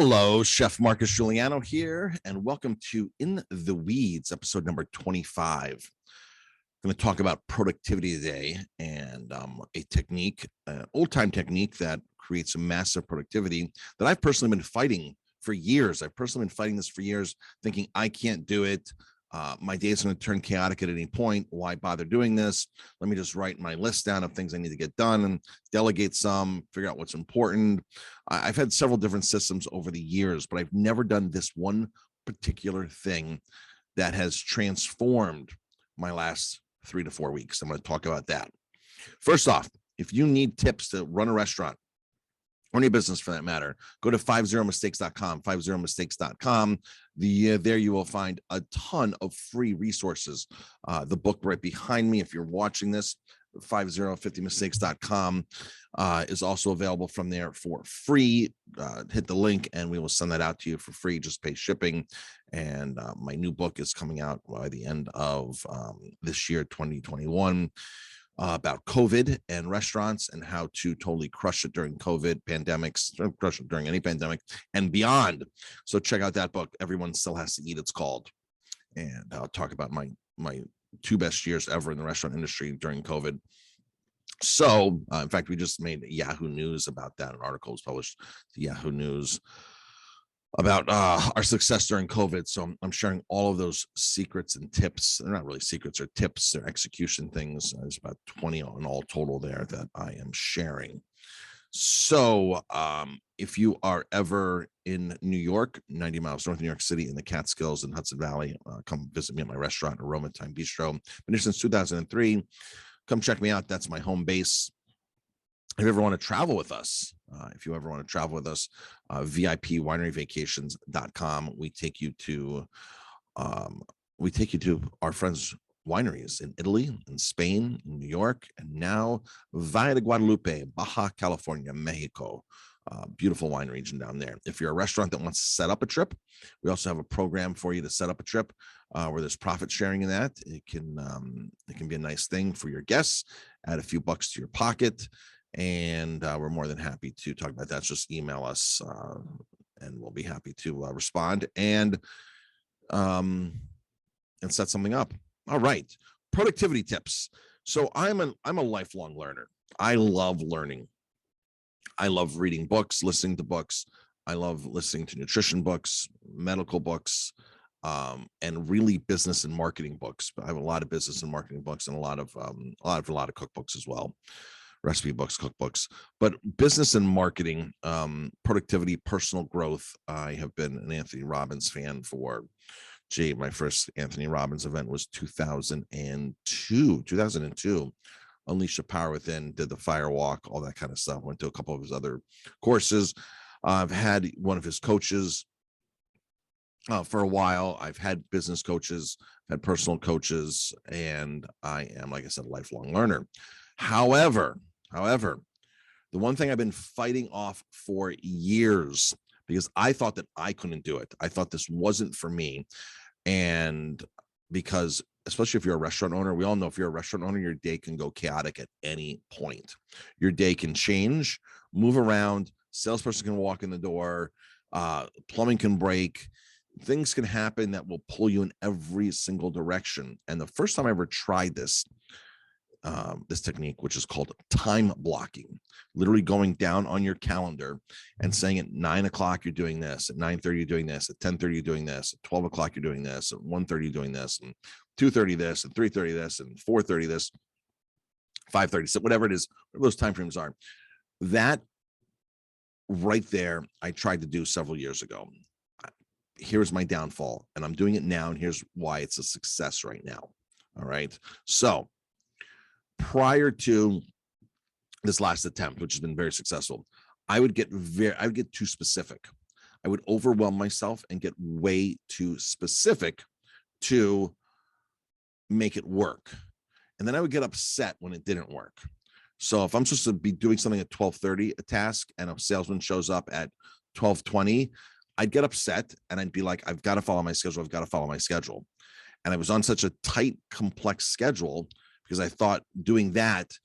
Hello, Chef Marcus Guiliano here, and welcome to In the Weeds, episode number 25. I'm going to talk about productivity today and a technique, an old-time technique that creates a massive productivity that I've personally been fighting for years. I've personally been fighting this for years, thinking I can't do it. My day is going to turn chaotic at any point. Why bother doing this? Let me just write my list down of things I need to get done and delegate some, figure out what's important. I've had several different systems over the years, but I've never done this one particular thing that has transformed my last 3 to 4 weeks. I'm going to talk about that. First off, if you need tips to run a restaurant, or any business for that matter, go to 50mistakes.com, 50mistakes.com. There you will find a ton of free resources. The book right behind me, if you're watching this, 50mistakes.com is also available from there for free. Hit the link and we will send that out to you for free. Just pay shipping. And my new book is coming out by the end of this year, 2021. About COVID and restaurants and how to totally crush it during COVID, pandemics, crush it during any pandemic and beyond. So check out that book. Everyone Still Has to Eat, it's called. And I'll talk about my 2 best years ever in the restaurant industry during COVID. So, in fact, we just made Yahoo News about that. An article was published to Yahoo News about our success during COVID. So I'm sharing all of those secrets and tips. They're not really secrets or tips, they're execution things. There's about 20 in all total there that I am sharing. So if you are ever in New York, 90 miles north of New York City in the Catskills and Hudson Valley, come visit me at my restaurant, Aroma Time Bistro. Been here since 2003. Come check me out. That's my home base. If you ever want to travel with us, VIPwineryvacations.com. We take you to our friends' wineries in Italy, in Spain, in New York, and now Valle de Guadalupe, Baja California, Mexico. Beautiful wine region down there. If you're a restaurant that wants to set up a trip, we also have a program for you to set up a trip where there's profit sharing in that. It can be a nice thing for your guests, add a few bucks to your pocket. And we're more than happy to talk about that. Just email us and we'll be happy to respond and set something up. All right, productivity tips. So I'm a lifelong learner. I love learning. I love reading books, listening to books. I love listening to nutrition books, medical books, and really business and marketing books. I have a lot of business and marketing books and a lot of cookbooks as well. Recipe books, cookbooks, but business and marketing, productivity, personal growth. I have been an Anthony Robbins fan for, my first Anthony Robbins event was 2002. Unleash the Power Within, did the Fire Walk, all that kind of stuff. Went to a couple of his other courses. I've had one of his coaches for a while. I've had business coaches, had personal coaches, and I am, like I said, a lifelong learner. However, the one thing I've been fighting off for years, because I thought that I couldn't do it. I thought this wasn't for me. And because, especially if you're a restaurant owner, we all know if you're a restaurant owner, your day can go chaotic at any point. Your day can change, move around, salesperson can walk in the door, plumbing can break, things can happen that will pull you in every single direction. And the first time I ever tried this technique, which is called time blocking, literally going down on your calendar and saying at 9 o'clock you're doing this, at 9:30 you're doing this, at 10:30 you're doing this, at 12 o'clock you're doing this, at 1:30 you're doing this, and 2:30 this, and 3:30 this, and 4:30 this, 5:30, so whatever it is, whatever those time frames are. That right there, I tried to do several years ago. Here's my downfall, and I'm doing it now, and here's why it's a success right now. All right, so prior to this last attempt, which has been very successful, I would get too specific. I would overwhelm myself and get way too specific to make it work. And then I would get upset when it didn't work. So if I'm supposed to be doing something at 12:30, a task, and a salesman shows up at 12:20, I'd get upset and I'd be like, I've got to follow my schedule. And I was on such a tight, complex schedule because I thought doing that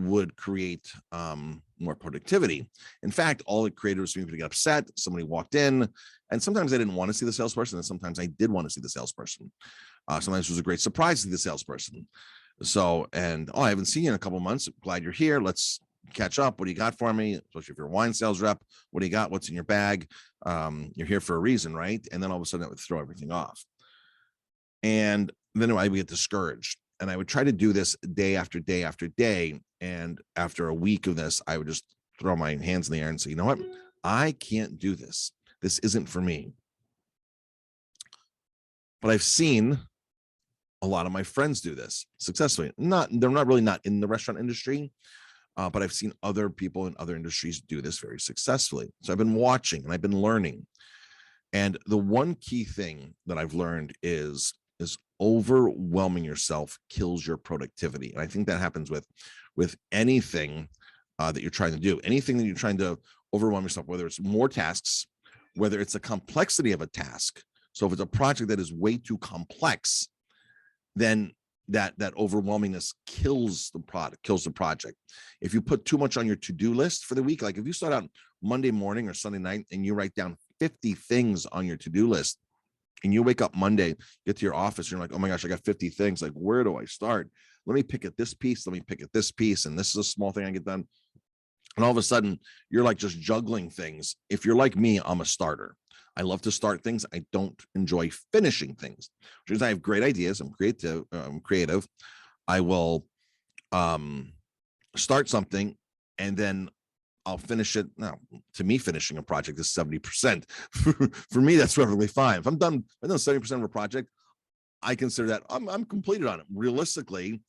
would create more productivity. In fact, all it created was for me to get upset. Somebody walked in, and sometimes I didn't want to see the salesperson, and sometimes I did want to see the salesperson. Sometimes it was a great surprise to see the salesperson. So, and I haven't seen you in a couple of months. Glad you're here. Let's catch up. What do you got for me? Especially if you're a wine sales rep, what do you got? What's in your bag? You're here for a reason, right? And then all of a sudden it would throw everything off. And then I would get discouraged. And I would try to do this day after day after day. And after a week of this, I would just throw my hands in the air and say, you know what? I can't do this. This isn't for me. But I've seen a lot of my friends do this successfully. They're not really not in the restaurant industry, but I've seen other people in other industries do this very successfully. So I've been watching and I've been learning. And the one key thing that I've learned is overwhelming yourself kills your productivity. And I think that happens with anything that you're trying to do, anything that you're trying to overwhelm yourself, whether it's more tasks, whether it's the complexity of a task. So if it's a project that is way too complex, then that overwhelmingness kills the product, kills the project. If you put too much on your to-do list for the week, like if you start out Monday morning or Sunday night and you write down 50 things on your to-do list, and you wake up Monday, get to your office, and you're like, oh my gosh, I got 50 things. Like, where do I start? Let me pick at this piece. Let me pick at this piece. And this is a small thing I get done. And all of a sudden, you're like just juggling things. If you're like me, I'm a starter. I love to start things. I don't enjoy finishing things. Which means I have great ideas. I'm creative. I will start something and then I'll finish it. Now, to me, finishing a project is 70%. For me, that's perfectly fine. If I've done 70% of a project, I consider that I'm completed on it. Realistically,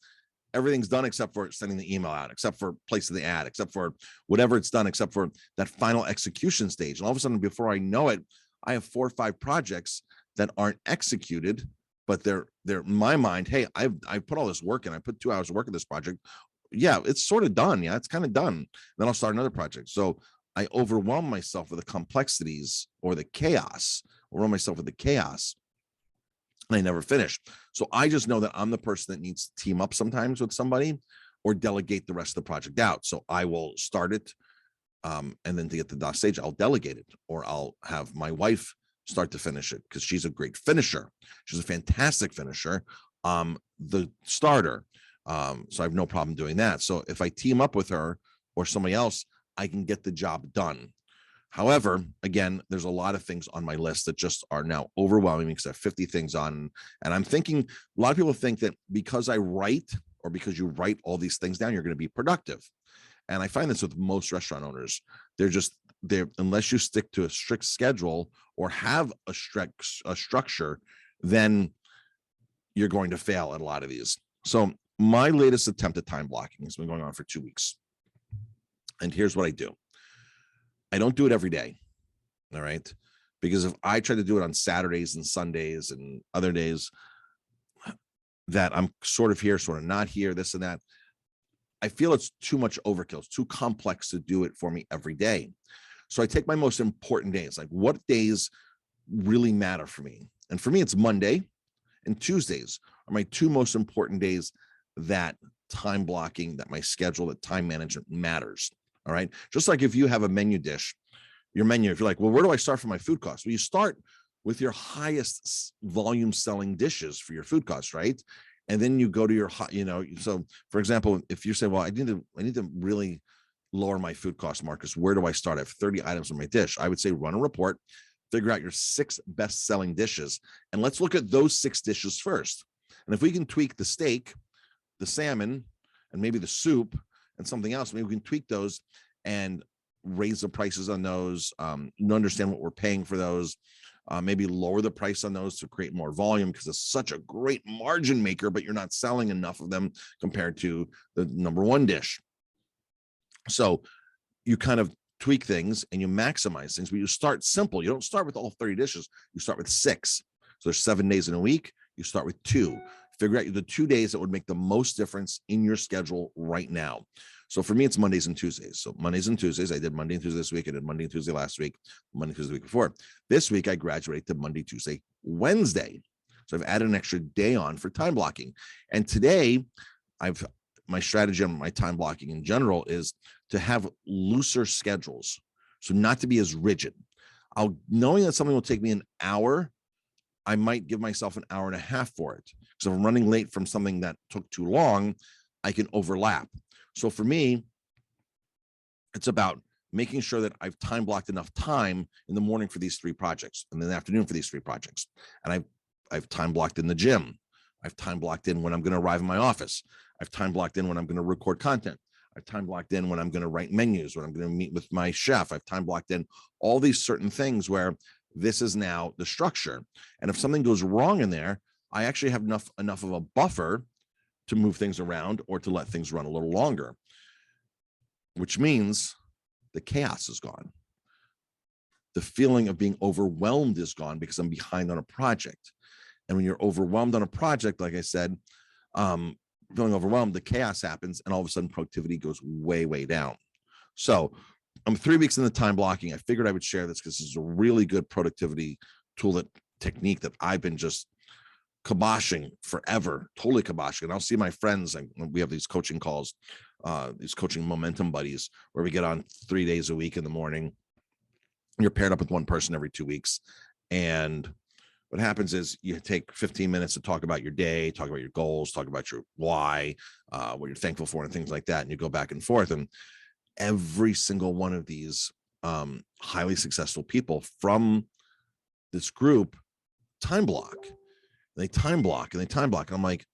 everything's done except for sending the email out, except for placing the ad, except for whatever it's done, except for that final execution stage. And all of a sudden, before I know it, I have 4 or 5 projects that aren't executed, but they're in my mind. Hey, I've put all this work in. I put 2 hours of work in this project. Yeah, it's sort of done. Yeah, it's kind of done. Then I'll start another project. So I overwhelm myself with the complexities or the chaos, and I never finish. So I just know that I'm the person that needs to team up sometimes with somebody or delegate the rest of the project out. So I will start it. And then to get to the stage, I'll delegate it, or I'll have my wife start to finish it because she's a great finisher. She's a fantastic finisher. The starter. So I have no problem doing that. So if I team up with her or somebody else, I can get the job done. However, again, there's a lot of things on my list that just are now overwhelming because I have 50 things on. And I'm thinking, a lot of people think that because I write or because you write all these things down, you're going to be productive. And I find this with most restaurant owners. They're unless you stick to a strict schedule or have a structure, then you're going to fail at a lot of these. So my latest attempt at time blocking has been going on for 2 weeks. And here's what I do. I don't do it every day. All right. Because if I try to do it on Saturdays and Sundays and other days that I'm sort of here, sort of not here, this and that, I feel it's too much overkill. It's too complex to do it for me every day. So I take my most important days, like what days really matter for me. And for me, it's Monday and Tuesdays are my 2 most important days that time blocking, that my schedule, that time management matters. All right. Just like if you have a menu dish, your menu, if you're like, well, where do I start for my food costs? Well, you start with your highest volume selling dishes for your food costs, right? And then you go to your, so for example, if you say, well, I need to really lower my food cost, Marcus, where do I start? I have 30 items on my dish. I would say run a report, figure out your 6 best selling dishes, and let's look at those 6 dishes first. And if we can tweak the steak, the salmon, and maybe the soup and something else, maybe we can tweak those and raise the prices on those, understand what we're paying for those, maybe lower the price on those to create more volume because it's such a great margin maker, but you're not selling enough of them compared to the number 1 dish. So you kind of tweak things and you maximize things, but you start simple. You don't start with all 30 dishes. You start with 6. So there's 7 days in a week. You start with 2. Figure out the 2 days that would make the most difference in your schedule right now. So for me, it's Mondays and Tuesdays. So Mondays and Tuesdays, I did Monday and Tuesday this week. I did Monday and Tuesday last week, Monday and Tuesday the week before. This week, I graduated to Monday, Tuesday, Wednesday. So I've added an extra day on for time blocking. And today, my strategy on my time blocking in general is to have looser schedules. So not to be as rigid. Knowing that something will take me an hour, I might give myself an hour and a half for it. Because if I'm running late from something that took too long, I can overlap. So for me, it's about making sure that I've time blocked enough time in the morning for these 3 projects and in the afternoon for these 3 projects. And I've time blocked in the gym. I've time blocked in when I'm going to arrive in my office. I've time blocked in when I'm going to record content. I've time blocked in when I'm going to write menus, when I'm going to meet with my chef. I've time blocked in all these certain things where this is now the structure. And if something goes wrong in there, I actually have enough of a buffer to move things around or to let things run a little longer, which means the chaos is gone. The feeling of being overwhelmed is gone because I'm behind on a project. And when you're overwhelmed on a project, like I said, feeling overwhelmed, the chaos happens, and all of a sudden productivity goes way, way down. So I'm 3 weeks in the time blocking. I figured I would share this because this is a really good productivity tool, technique that I've been just kiboshing forever, totally kiboshing. And I'll see my friends, and we have these coaching calls, these coaching momentum buddies, where we get on 3 days a week in the morning. You're paired up with one person every 2 weeks. And what happens is you take 15 minutes to talk about your day, talk about your goals, talk about your why, what you're thankful for, and things like that. And you go back and forth. And every single one of these highly successful people from this group time block. They time block and they time block. And I'm like,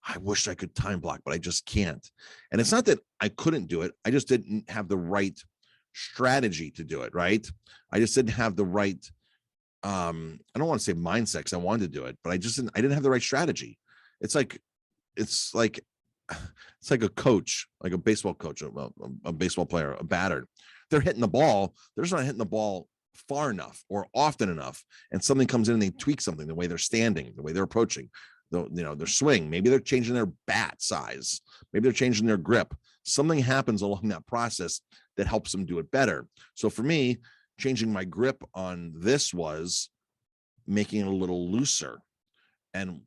I wish I could time block, but I just can't. And it's not that I couldn't do it. I just didn't have the right strategy to do it. Right. I just didn't have the right, I don't want to say mindset because I wanted to do it, but I didn't have the right strategy. It's like a coach, like a baseball coach, a baseball player, a batter. They're hitting the ball. They're just not hitting the ball far enough or often enough. And something comes in and they tweak something, the way they're standing, the way they're approaching, their swing. Maybe they're changing their bat size. Maybe they're changing their grip. Something happens along that process that helps them do it better. So for me, changing my grip on this was making it a little looser. And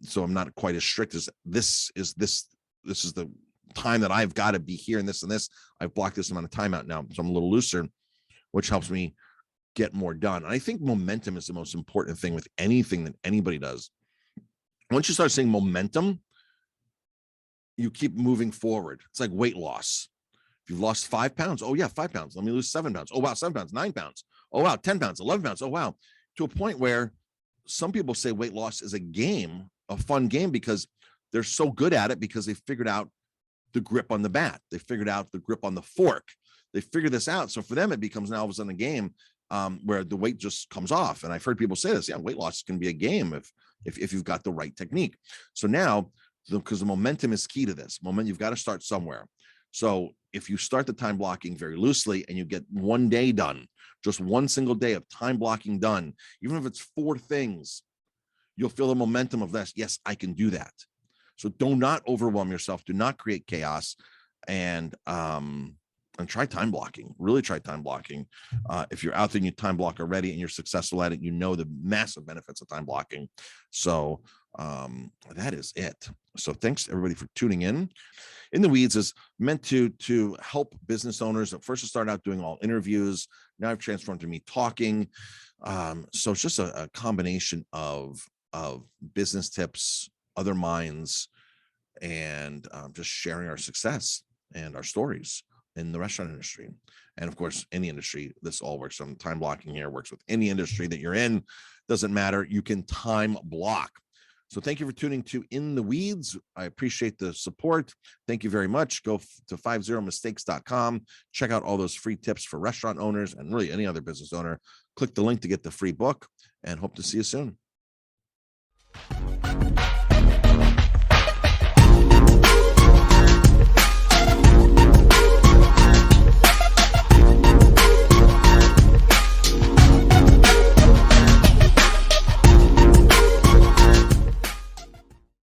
so I'm not quite as strict as this is the time that I've got to be here and this. I've blocked this amount of time out now. So I'm a little looser, which helps me get more done. And I think momentum is the most important thing with anything that anybody does. Once you start seeing momentum, you keep moving forward. It's like weight loss. If you've lost 5 pounds, oh yeah, 5 pounds. Let me lose 7 pounds. Oh wow, 7 pounds, 9 pounds. Oh wow, 10 pounds, 11 pounds. Oh wow. To a point where some people say weight loss is a game, a fun game, because they're so good at it because they figured out the grip on the bat. They figured out the grip on the fork. They figured this out. So for them, it becomes now all of a sudden a game where the weight just comes off. And I've heard people say this, yeah, weight loss can be a game if you've got the right technique. So now, because the momentum is key to this, you've got to start somewhere. So if you start the time blocking very loosely and you get one day done, just one single day of time blocking done, even if it's 4 things, you'll feel the momentum of this. Yes, I can do that. So do not overwhelm yourself. Do not create chaos, and try time blocking. Really try time blocking. If you're out there and you time block already and you're successful at it, you know the massive benefits of time blocking. So that is it. So thanks everybody for tuning in. In the Weeds is meant to help business owners. At first, I started out doing all interviews. Now I've transformed to me talking. So it's just a combination of business tips, other minds, and just sharing our success and our stories in the restaurant industry. And of course, any industry, this all works. Some time blocking here works with any industry that you're in. Doesn't matter. You can time block. So thank you for tuning to In the Weeds. I appreciate the support. Thank you very much. Go to 50mistakes.com. Check out all those free tips for restaurant owners and really any other business owner. Click the link to get the free book, and hope to see you soon.